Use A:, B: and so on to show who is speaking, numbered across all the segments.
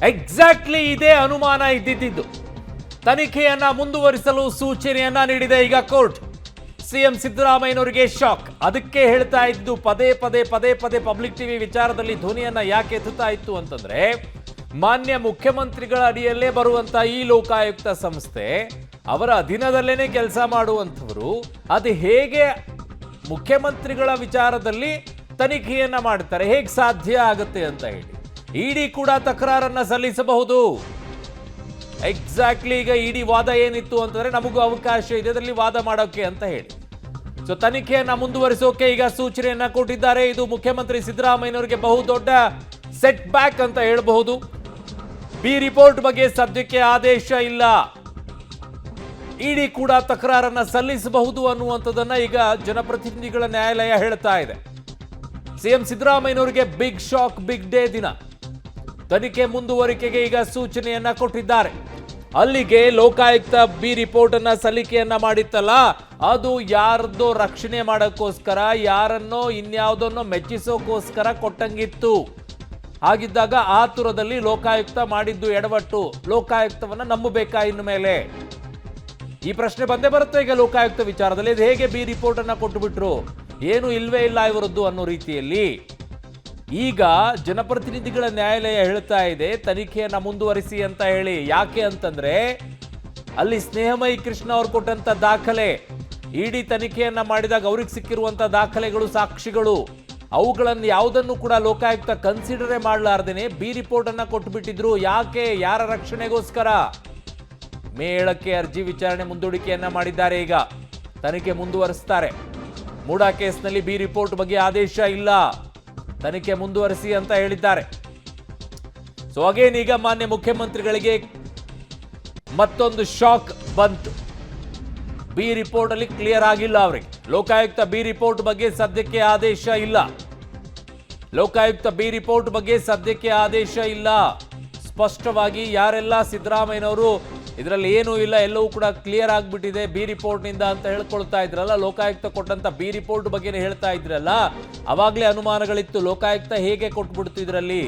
A: Exactly ಇದೇ ಅನುಮಾನ ಇದ್ದಿದ್ದು. ತನಿಖೆಯನ್ನ ಮುಂದುವರಿಸಲು ಸೂಚನೆಯನ್ನ ನೀಡಿದೆ ಈಗ ಕೋರ್ಟ್. CM ಸಿದ್ದರಾಮಯ್ಯನವರಿಗೆ shock. ಅದಕ್ಕೆ ಹೇಳ್ತಾ ಇದ್ದು ಪದೇ ಪದೇ ಪಬ್ಲಿಕ್ ಟಿವಿ ವಿಚಾರದಲ್ಲಿ ಧ್ವನಿಯನ್ನ ಯಾಕೆ ಎತ್ತುತ್ತಾ ಇತ್ತು ಅಂತಂದ್ರೆ, ಮಾನ್ಯ ಮುಖ್ಯಮಂತ್ರಿಗಳ ಅಡಿಯಲ್ಲೇ ಬರುವಂತ ಈ ಲೋಕಾಯುಕ್ತ ಸಂಸ್ಥೆ ಅವರ ಅಧೀನದಲ್ಲೇನೆ ಕೆಲಸ ಮಾಡುವಂಥವರು ಅದು ಹೇಗೆ ಮುಖ್ಯಮಂತ್ರಿಗಳ ವಿಚಾರದಲ್ಲಿ ತನಿಖೆಯನ್ನ ಮಾಡ್ತಾರೆ, ಹೇಗೆ ಸಾಧ್ಯ ಆಗುತ್ತೆ ಅಂತ ಹೇಳಿ ಇಡಿ ಕೂಡ ತಕರಾರನ್ನ ಸಲ್ಲಿಸಬಹುದು. ಎಕ್ಸಾಕ್ಟ್ಲಿ ಈಗ ಇಡಿ ವಾದ ಏನಿತ್ತು ಅಂತಂದ್ರೆ, ನಮಗೂ ಅವಕಾಶ ಇದೆ ಅದರಲ್ಲಿ ವಾದ ಮಾಡೋಕೆ ಅಂತ ಹೇಳಿ. ಸೊ ತನಿಖೆಯನ್ನ ಮುಂದುವರಿಸೋಕೆ ಈಗ ಸೂಚನೆಯನ್ನ ಕೊಟ್ಟಿದ್ದಾರೆ. ಇದು ಮುಖ್ಯಮಂತ್ರಿ ಸಿದ್ದರಾಮಯ್ಯನವರಿಗೆ ಬಹುದೊಡ್ಡ ಸೆಟ್ ಬ್ಯಾಕ್ ಅಂತ ಹೇಳಬಹುದು. ಬಿ ರಿಪೋರ್ಟ್ ಬಗ್ಗೆ ಸದ್ಯಕ್ಕೆ ಆದೇಶ ಇಲ್ಲ, ಇಡಿ ಕೂಡ ತಕರಾರನ್ನ ಸಲ್ಲಿಸಬಹುದು ಅನ್ನುವಂಥದ್ದನ್ನ ಈಗ ಜನಪ್ರತಿನಿಧಿಗಳ ನ್ಯಾಯಾಲಯ ಹೇಳ್ತಾ ಇದೆ. ಸಿಎಂ ಸಿದ್ದರಾಮಯ್ಯನವರಿಗೆ ಬಿಗ್ ಶಾಕ್, ಬಿಗ್ ಡೇ ದಿನ. ತನಿಖೆ ಮುಂದುವರಿಕೆಗೆ ಈಗ ಸೂಚನೆಯನ್ನ ಕೊಟ್ಟಿದ್ದಾರೆ. ಅಲ್ಲಿಗೆ ಲೋಕಾಯುಕ್ತ ಬಿ ರಿಪೋರ್ಟ್ ಅನ್ನ ಸಲ್ಲಿಕೆಯನ್ನ ಮಾಡಿತ್ತಲ್ಲ, ಅದು ಯಾರದ್ದೋ ರಕ್ಷಣೆ ಮಾಡೋಕ್ಕೋಸ್ಕರ, ಯಾರನ್ನೋ ಇನ್ಯಾವುದನ್ನೋ ಮೆಚ್ಚಿಸೋಕೋಸ್ಕರ ಕೊಟ್ಟಂಗಿತ್ತು. ಹಾಗಿದ್ದಾಗ ಆತುರದಲ್ಲಿ ಲೋಕಾಯುಕ್ತ ಮಾಡಿದ್ದು ಎಡವಟ್ಟು. ಲೋಕಾಯುಕ್ತವನ್ನ ನಂಬಬೇಕಾ ಇನ್ನು ಮೇಲೆ? ಈ ಪ್ರಶ್ನೆ ಬಂದೇ ಬರುತ್ತೆ ಈಗ ಲೋಕಾಯುಕ್ತ ವಿಚಾರದಲ್ಲಿ. ಇದು ಹೇಗೆ ಬಿ ರಿಪೋರ್ಟ್ ಅನ್ನ ಕೊಟ್ಟು ಬಿಟ್ರು, ಏನು ಇಲ್ವೇ ಇಲ್ಲ ಇವರದ್ದು ಅನ್ನೋ ರೀತಿಯಲ್ಲಿ ಈಗ ಜನಪ್ರತಿನಿಧಿಗಳ ನ್ಯಾಯಾಲಯ ಹೇಳ್ತಾ ಇದೆ ತನಿಖೆಯನ್ನ ಮುಂದುವರಿಸಿ ಅಂತ ಹೇಳಿ. ಯಾಕೆ ಅಂತಂದ್ರೆ, ಅಲ್ಲಿ ಸ್ನೇಹಮಯಿ ಕೃಷ್ಣ ಅವ್ರು ಕೊಟ್ಟಂತ ದಾಖಲೆ, ಇಡಿ ತನಿಖೆಯನ್ನ ಮಾಡಿದಾಗ ಅವ್ರಿಗೆ ಸಿಕ್ಕಿರುವಂತ ದಾಖಲೆಗಳು, ಸಾಕ್ಷಿಗಳು, ಅವುಗಳನ್ನು ಯಾವುದನ್ನು ಕೂಡ ಲೋಕಾಯುಕ್ತ ಕನ್ಸಿಡರೇ ಮಾಡಲಾರ್ದೇನೆ ಬಿ ರಿಪೋರ್ಟ್ ಅನ್ನ ಕೊಟ್ಟು ಬಿಟ್ಟಿದ್ರು. ಯಾಕೆ? ಯಾರ ರಕ್ಷಣೆಗೋಸ್ಕರ? ಮೇ 7ಕ್ಕೆ ಅರ್ಜಿ ವಿಚಾರಣೆ ಮುಂದೂಡಿಕೆಯನ್ನ ಮಾಡಿದ್ದಾರೆ. ಈಗ ತನಿಖೆ ಮುಂದುವರಿಸ್ತಾರೆ. ಮೂಡಾ ಕೇಸ್ನಲ್ಲಿ ಬಿ ರಿಪೋರ್ಟ್ ಬಗ್ಗೆ ಆದೇಶ ಇಲ್ಲ, ತನಿಖೆ ಮುಂದುವರಿಸಿ ಅಂತ ಹೇಳಿದ್ದಾರೆ. ಸೊ ಅಗೇನ್ ಈಗ ಮಾನ್ಯ ಮುಖ್ಯಮಂತ್ರಿಗಳಿಗೆ ಮತ್ತೊಂದು ಶಾಕ್ ಬಂತು. ಬಿ ರಿಪೋರ್ಟ್ ಅಲ್ಲಿ ಕ್ಲಿಯರ್ ಆಗಿಲ್ಲ ಅವರಿಗೆ. ಲೋಕಾಯುಕ್ತ ಬಿ ರಿಪೋರ್ಟ್ ಬಗ್ಗೆ ಸದ್ಯಕ್ಕೆ ಆದೇಶ ಇಲ್ಲ. ಲೋಕಾಯುಕ್ತ ಬಿ ರಿಪೋರ್ಟ್ ಬಗ್ಗೆ ಸದ್ಯಕ್ಕೆ ಆದೇಶ ಇಲ್ಲ. ಸ್ಪಷ್ಟವಾಗಿ ಯಾರೆಲ್ಲ ಸಿದ್ದರಾಮಯ್ಯನವರು ಇದರಲ್ಲಿ ಏನೂ ಇಲ್ಲ, ಎಲ್ಲವೂ ಕೂಡ ಕ್ಲಿಯರ್ ಆಗಿಬಿಟ್ಟಿದೆ ಬಿ ರಿಪೋರ್ಟ್ನಿಂದ ಅಂತ ಹೇಳ್ಕೊಳ್ತಾ ಇದ್ರಲ್ಲ, ಲೋಕಾಯುಕ್ತ ಕೊಟ್ಟಂತ ಬಿ ರಿಪೋರ್ಟ್ ಬಗ್ಗೆನೇ ಹೇಳ್ತಾ ಇದ್ರಲ್ಲ, ಅವಾಗಲೇ ಅನುಮಾನಗಳಿತ್ತು ಲೋಕಾಯುಕ್ತ ಹೇಗೆ ಕೊಟ್ಬಿಡ್ತು ಇದರಲ್ಲಿ.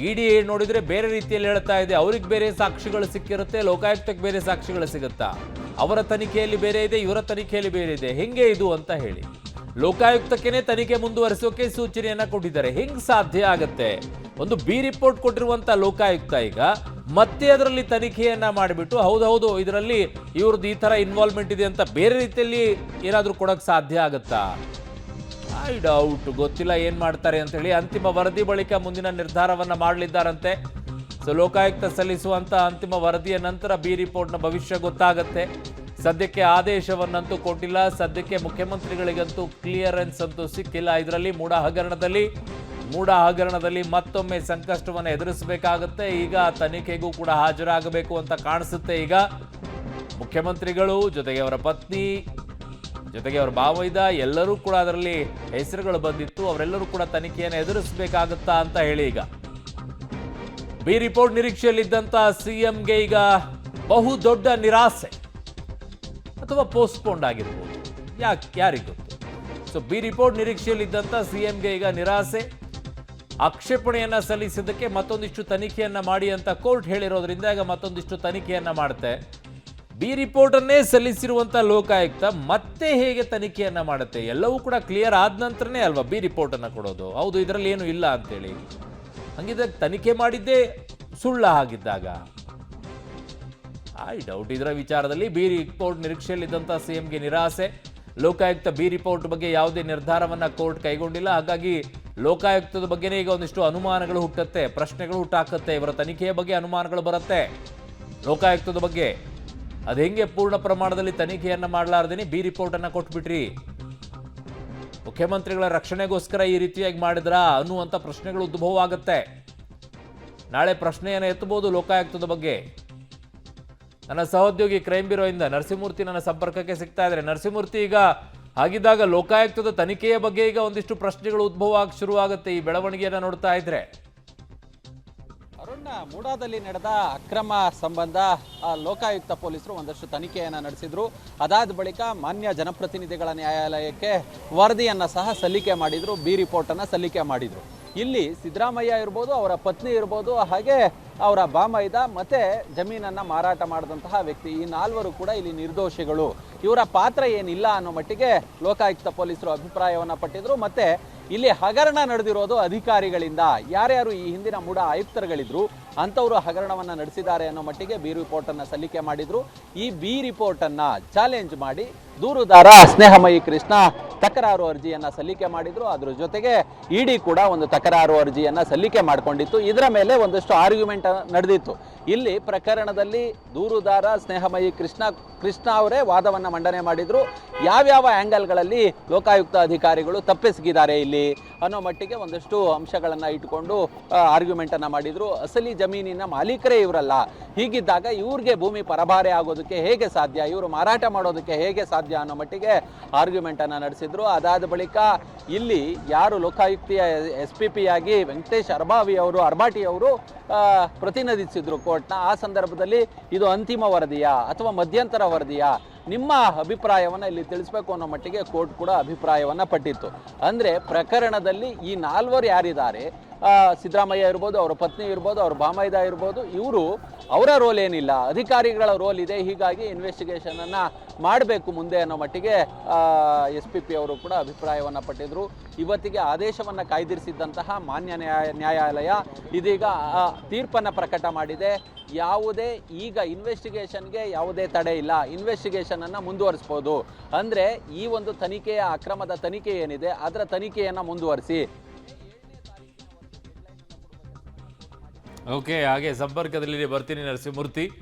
A: ಇಡಿ ನೋಡಿದ್ರೆ ಬೇರೆ ರೀತಿಯಲ್ಲಿ ಹೇಳ್ತಾ ಇದೆ, ಅವ್ರಿಗೆ ಬೇರೆ ಸಾಕ್ಷಿಗಳು ಸಿಕ್ಕಿರುತ್ತೆ, ಲೋಕಾಯುಕ್ತಕ್ಕೆ ಬೇರೆ ಸಾಕ್ಷಿಗಳು ಸಿಗುತ್ತಾ, ಅವರ ತನಿಖೆಯಲ್ಲಿ ಬೇರೆ ಇದೆ, ಇವರ ತನಿಖೆಯಲ್ಲಿ ಬೇರೆ ಇದೆ, ಹೆಂಗೆ ಇದು ಅಂತ ಹೇಳಿ ಲೋಕಾಯುಕ್ತಕ್ಕೇನೆ ತನಿಖೆ ಮುಂದುವರಿಸೋಕೆ ಸೂಚನೆಯನ್ನ ಕೊಟ್ಟಿದ್ದಾರೆ. ಹೆಂಗ್ ಸಾಧ್ಯ ಆಗತ್ತೆ? ಒಂದು ಬಿ ರಿಪೋರ್ಟ್ ಕೊಟ್ಟಿರುವಂತ ಲೋಕಾಯುಕ್ತ ಈಗ ಮತ್ತೆ ಅದರಲ್ಲಿ ತನಿಖೆಯನ್ನ ಮಾಡಿಬಿಟ್ಟು ಹೌದೌದು ಇದರಲ್ಲಿ ಇವ್ರದ್ದು ಈ ತರ ಇನ್ವಾಲ್ವ್ಮೆಂಟ್ ಇದೆ ಅಂತ ಬೇರೆ ರೀತಿಯಲ್ಲಿ ಏನಾದ್ರೂ ಕೊಡಕ್ ಸಾಧ್ಯ ಆಗತ್ತಾ? I doubt. ಗೊತ್ತಿಲ್ಲ ಏನ್ ಮಾಡ್ತಾರೆ ಅಂತ ಹೇಳಿ. ಅಂತಿಮ ವರದಿ ಬಳಿಕ ಮುಂದಿನ ನಿರ್ಧಾರವನ್ನ ಮಾಡಲಿದ್ದಾರಂತೆ. ಸೊ ಲೋಕಾಯುಕ್ತ ಸಲ್ಲಿಸುವಂತ ಅಂತಿಮ ವರದಿಯ ನಂತರ ಬಿ ರಿಪೋರ್ಟ್ನ ಭವಿಷ್ಯ ಗೊತ್ತಾಗತ್ತೆ. ಸದ್ಯಕ್ಕೆ ಆದೇಶವನ್ನಂತೂ ಕೊಟ್ಟಿಲ್ಲ. ಸದ್ಯಕ್ಕೆ ಮುಖ್ಯಮಂತ್ರಿಗಳಿಗಂತೂ ಕ್ಲಿಯರೆನ್ಸ್ ಅಂತೂ ಸಿಕ್ಕಿಲ್ಲ. ಇದರಲ್ಲಿ ಮೂಡಾ ಹಗರಣದಲ್ಲಿ ಮತ್ತೊಮ್ಮೆ ಸಂಕಷ್ಟವನ್ನು ಎದುರಿಸಬೇಕಾಗುತ್ತೆ. ಈಗ ತನಿಖೆಗೂ ಕೂಡ ಹಾಜರಾಗಬೇಕು ಅಂತ ಕಾಣಿಸುತ್ತೆ. ಈಗ ಮುಖ್ಯಮಂತ್ರಿಗಳು ಜೊತೆಗೆ ಅವರ ಪತ್ನಿ ಜೊತೆಗೆ ಅವರ ಭಾವೈದ ಎಲ್ಲರೂ ಕೂಡ ಅದರಲ್ಲಿ ಹೆಸರುಗಳು ಬಂದಿತ್ತು. ಅವರೆಲ್ಲರೂ ಕೂಡ ತನಿಖೆಯನ್ನು ಎದುರಿಸಬೇಕಾಗುತ್ತಾ ಅಂತ ಹೇಳಿ ಈಗ ಬಿ ರಿಪೋರ್ಟ್ ನಿರೀಕ್ಷೆಯಲ್ಲಿದ್ದಂತ ಸಿಎಂಗೆ ಈಗ ಬಹುದೊಡ್ಡ ನಿರಾಸೆ ಅಥವಾ ಪೋಸ್ಟ್ಪೋಂಡ್ ಆಗಿರ್ಬೋದು, ಯಾರಿಗೆ ಗೊತ್ತು. ಸೊ ಬಿ ರಿಪೋರ್ಟ್ ನಿರೀಕ್ಷೆಯಲ್ಲಿದ್ದಂತ ಸಿಎಂಗೆ ಈಗ ನಿರಾಸೆ. ಆಕ್ಷೇಪಣೆಯನ್ನ ಸಲ್ಲಿಸಿದ್ದಕ್ಕೆ ಮತ್ತೊಂದಿಷ್ಟು ತನಿಖೆಯನ್ನ ಮಾಡಿ ಅಂತ ಕೋರ್ಟ್ ಹೇಳಿರೋದ್ರಿಂದ ಈಗ ಮತ್ತೊಂದಿಷ್ಟು ತನಿಖೆಯನ್ನ ಮಾಡುತ್ತೆ. ಬಿ ರಿಪೋರ್ಟ್ ಅನ್ನೇ ಸಲ್ಲಿಸಿರುವಂತ ಲೋಕಾಯುಕ್ತ ಮತ್ತೆ ಹೇಗೆ ತನಿಖೆಯನ್ನ ಮಾಡುತ್ತೆ? ಎಲ್ಲವೂ ಕೂಡ ಕ್ಲಿಯರ್ ಆದ ನಂತರನೇ ಅಲ್ವಾ ಬಿ ರಿಪೋರ್ಟ್ ಅನ್ನ ಕೊಡೋದು. ಹೌದು ಇದರಲ್ಲಿ ಏನು ಇಲ್ಲ ಅಂತೇಳಿ. ಹಂಗಿದ್ದಾಗ ತನಿಖೆ ಮಾಡಿದ್ದೇ ಸುಳ್ಳ ಆಗಿದ್ದಾಗ ಐ ಡೌಟ್. ಇದರ ವಿಚಾರದಲ್ಲಿ ಬಿ ರಿಪೋರ್ಟ್ ನಿರೀಕ್ಷೆಯಲ್ಲಿದ್ದಂಥ ಸಿಎಂಗೆ ನಿರಾಸೆ. ಲೋಕಾಯುಕ್ತ ಬಿ ರಿಪೋರ್ಟ್ ಬಗ್ಗೆ ಯಾವುದೇ ನಿರ್ಧಾರವನ್ನ ಕೋರ್ಟ್ ಕೈಗೊಂಡಿಲ್ಲ. ಹಾಗಾಗಿ ಲೋಕಾಯುಕ್ತದ ಬಗ್ಗೆನೇ ಈಗ ಒಂದಿಷ್ಟು ಅನುಮಾನಗಳು ಹುಟ್ಟುತ್ತೆ, ಪ್ರಶ್ನೆಗಳು ಹುಟ್ಟಾಕತ್ತೆ. ಇವರ ತನಿಖೆಯ ಬಗ್ಗೆ ಅನುಮಾನಗಳು ಬರುತ್ತೆ. ಲೋಕಾಯುಕ್ತದ ಬಗ್ಗೆ ಅದು ಹೆಂಗೆ ಪೂರ್ಣ ಪ್ರಮಾಣದಲ್ಲಿ ತನಿಖೆಯನ್ನ ಮಾಡಲಾರ್ದೇನೆ ಬಿ ರಿಪೋರ್ಟ್ ಅನ್ನ ಕೊಟ್ಬಿಟ್ರಿ? ಮುಖ್ಯಮಂತ್ರಿಗಳ ರಕ್ಷಣೆಗೋಸ್ಕರ ಈ ರೀತಿಯಾಗಿ ಮಾಡಿದ್ರಾ ಅನ್ನುವಂಥ ಪ್ರಶ್ನೆಗಳು ಉದ್ಭವ ಆಗುತ್ತೆ. ನಾಳೆ ಪ್ರಶ್ನೆಯನ್ನು ಎತ್ತಬಹುದು ಲೋಕಾಯುಕ್ತದ ಬಗ್ಗೆ. ನನ್ನ ಸಹೋದ್ಯೋಗಿ ಕ್ರೈಮ್ ಬ್ಯೂರೋ ಇಂದ ನರಸಿಂಹಮೂರ್ತಿ ನನ್ನ ಸಂಪರ್ಕಕ್ಕೆ ಸಿಗ್ತಾ ಇದ್ದಾರೆ. ನರಸಿಂಹಮೂರ್ತಿ, ಈಗ ಹಾಗಿದ್ದಾಗ ಲೋಕಾಯುಕ್ತದ ತನಿಖೆಯ ಬಗ್ಗೆ ಈಗ ಒಂದಿಷ್ಟು ಪ್ರಶ್ನೆಗಳು ಉದ್ಭವ ಆಗಿ ಶುರುವಾಗುತ್ತೆ ಈ ಬೆಳವಣಿಗೆಯನ್ನು ನೋಡ್ತಾ ಇದ್ರೆ.
B: ಅರುಣ್, ಮೂಡಾದಲ್ಲಿ ನಡೆದ ಅಕ್ರಮ ಸಂಬಂಧ ಲೋಕಾಯುಕ್ತ ಪೊಲೀಸರು ಒಂದಷ್ಟು ತನಿಖೆಯನ್ನು ನಡೆಸಿದ್ರು. ಅದಾದ ಬಳಿಕ ಮಾನ್ಯ ಜನಪ್ರತಿನಿಧಿಗಳ ನ್ಯಾಯಾಲಯಕ್ಕೆ ವರದಿಯನ್ನು ಸಹ ಸಲ್ಲಿಕೆ ಮಾಡಿದ್ರು, ಬಿ ರಿಪೋರ್ಟನ್ನು ಸಲ್ಲಿಕೆ ಮಾಡಿದ್ರು. ಇಲ್ಲಿ ಸಿದ್ದರಾಮಯ್ಯ ಇರ್ಬೋದು, ಅವರ ಪತ್ನಿ ಇರ್ಬೋದು, ಹಾಗೆ ಅವರ ಬಾಮೈದ ಮತ್ತೆ ಜಮೀನನ್ನ ಮಾರಾಟ ಮಾಡಿದಂತಹ ವ್ಯಕ್ತಿ, ಈ ನಾಲ್ವರು ಕೂಡ ಇಲ್ಲಿ ನಿರ್ದೋಷಿಗಳು, ಇವರ ಪಾತ್ರ ಏನಿಲ್ಲ ಅನ್ನೋ ಮಟ್ಟಿಗೆ ಲೋಕಾಯುಕ್ತ ಪೊಲೀಸರು ಅಭಿಪ್ರಾಯವನ್ನ ಪಟ್ಟಿದ್ರು. ಮತ್ತೆ ಇಲ್ಲಿ ಹಗರಣ ನಡೆದಿರೋದು ಅಧಿಕಾರಿಗಳಿಂದ. ಯಾರ್ಯಾರು ಈ ಹಿಂದಿನ ಮೂಡ ಆಯುಕ್ತರುಗಳಿದ್ರು ಅಂಥವರು ಹಗರಣವನ್ನ ನಡೆಸಿದ್ದಾರೆ ಅನ್ನೋ ಮಟ್ಟಿಗೆ ಬಿ ರಿಪೋರ್ಟ್ ಅನ್ನ ಸಲ್ಲಿಕೆ ಮಾಡಿದ್ರು. ಈ ಬಿ ರಿಪೋರ್ಟ್ ಅನ್ನ ಚಾಲೆಂಜ್ ಮಾಡಿ ದೂರುದಾರ ಸ್ನೇಹಮಯಿ ಕೃಷ್ಣ ತಕರಾರು ಅರ್ಜಿಯನ್ನ ಸಲ್ಲಿಕೆ ಮಾಡಿದ್ರು. ಅದ್ರ ಜೊತೆಗೆ ಇಡಿ ಕೂಡ ಒಂದು ತಕರಾರು ಅರ್ಜಿಯನ್ನ ಸಲ್ಲಿಕೆ ಮಾಡಿಕೊಂಡಿತ್ತು. ಇದರ ಮೇಲೆ ಒಂದಷ್ಟು ಆರ್ಗ್ಯುಮೆಂಟ್ ನಡೆದಿತ್ತು. ಇಲ್ಲಿ ಪ್ರಕರಣದಲ್ಲಿ ದೂರುದಾರ ಸ್ನೇಹಮಯಿ ಕೃಷ್ಣ ಅವರೇ ವಾದವನ್ನ ಮಂಡನೆ ಮಾಡಿದ್ರು. ಯಾವ್ಯಾವ ಆಂಗಲ್ಗಳಲ್ಲಿ ಲೋಕಾಯುಕ್ತ ಅಧಿಕಾರಿಗಳು ತಪ್ಪಿಸಗಿದ್ದಾರೆ ಇಲ್ಲಿ ಅನ್ನೋ ಮಟ್ಟಿಗೆ ಒಂದಷ್ಟು ಅಂಶಗಳನ್ನ ಇಟ್ಕೊಂಡು ಆರ್ಗ್ಯುಮೆಂಟ್ ಅನ್ನ ಮಾಡಿದ್ರು. ಅಸಲಿ ಜಮೀನಿನ ಮಾಲೀಕರೇ ಇವರಲ್ಲ, ಹೀಗಿದ್ದಾಗ ಇವ್ರಿಗೆ ಭೂಮಿ ಪರಭಾರೆ ಆಗೋದಕ್ಕೆ ಹೇಗೆ ಸಾಧ್ಯ, ಇವರು ಮಾರಾಟ ಮಾಡೋದಕ್ಕೆ ಹೇಗೆ ಸಾಧ್ಯ ಅನ್ನೋ ಮಟ್ಟಿಗೆ ಆರ್ಗ್ಯುಮೆಂಟ್ ಅನ್ನ ನಡೆಸಿದ್ರು. ಅದಾದ ಬಳಿಕ ಇಲ್ಲಿ ಯಾರು ಲೋಕಾಯುಕ್ತಿಯ SPP ಆಗಿ ವೆಂಕಟೇಶ್ ಅರ್ಬಾಟಿ ಅವರು ಪ್ರತಿನಿಧಿಸಿದ್ರು ಕೋರ್ಟ್ನ, ಆ ಸಂದರ್ಭದಲ್ಲಿ ಇದು ಅಂತಿಮ ವರದಿಯಾ ಅಥವಾ ಮಧ್ಯಂತರ ವರದಿಯಾ, ನಿಮ್ಮ ಅಭಿಪ್ರಾಯವನ್ನ ಇಲ್ಲಿ ತಿಳಿಸ್ಬೇಕು ಅನ್ನೋ ಮಟ್ಟಿಗೆ ಕೋರ್ಟ್ ಕೂಡ ಅಭಿಪ್ರಾಯವನ್ನ ಪಟ್ಟಿತ್ತು. ಅಂದ್ರೆ ಪ್ರಕರಣದಲ್ಲಿ ಈ ನಾಲ್ವರು ಯಾರಿದ್ದಾರೆ, ಸಿದ್ದರಾಮಯ್ಯ ಇರ್ಬೋದು, ಅವರ ಪತ್ನಿ ಇರ್ಬೋದು, ಅವ್ರ ಬಾಮೈದ ಇರ್ಬೋದು, ಇವರು ಅವರ ರೋಲ್ ಏನಿಲ್ಲ, ಅಧಿಕಾರಿಗಳ ರೋಲ್ ಇದೆ. ಹೀಗಾಗಿ ಇನ್ವೆಸ್ಟಿಗೇಷನ್ ಅನ್ನ ಮಾಡಬೇಕು ಮುಂದೆ ಅನ್ನೋ ಮಟ್ಟಿಗೆ SPP ಅವರು ಕೂಡ ಅಭಿಪ್ರಾಯವನ್ನ ಪಟ್ಟಿದ್ರು. ಇವತ್ತಿಗೆ ಆದೇಶವನ್ನ ಕಾಯ್ದಿರಿಸಿದ್ದಂತಹ ಮಾನ್ಯ ನ್ಯಾಯಾಲಯ ಇದೀಗ ತೀರ್ಪನ್ನ ಪ್ರಕಟ ಮಾಡಿದೆ. ಯಾವುದೇ ಈಗ ಇನ್ವೆಸ್ಟಿಗೇಷನ್ಗೆ ಯಾವುದೇ ತಡೆ ಇಲ್ಲ, ಇನ್ವೆಸ್ಟಿಗೇಷನ್ ಅನ್ನ ಮುಂದುವರಿಸಬಹುದು. ಅಂದ್ರೆ ಈ ಒಂದು ತನಿಖೆಯ ಅಕ್ರಮದ ತನಿಖೆ ಏನಿದೆ ಅದರ ತನಿಖೆಯನ್ನ ಮುಂದುವರಿಸಿ.
A: ಓಕೆ, ಹಾಗೆ ಸಂಪರ್ಕದಲ್ಲಿ ಬರ್ತೀನಿ ನರಸಿಂಹಮೂರ್ತಿ.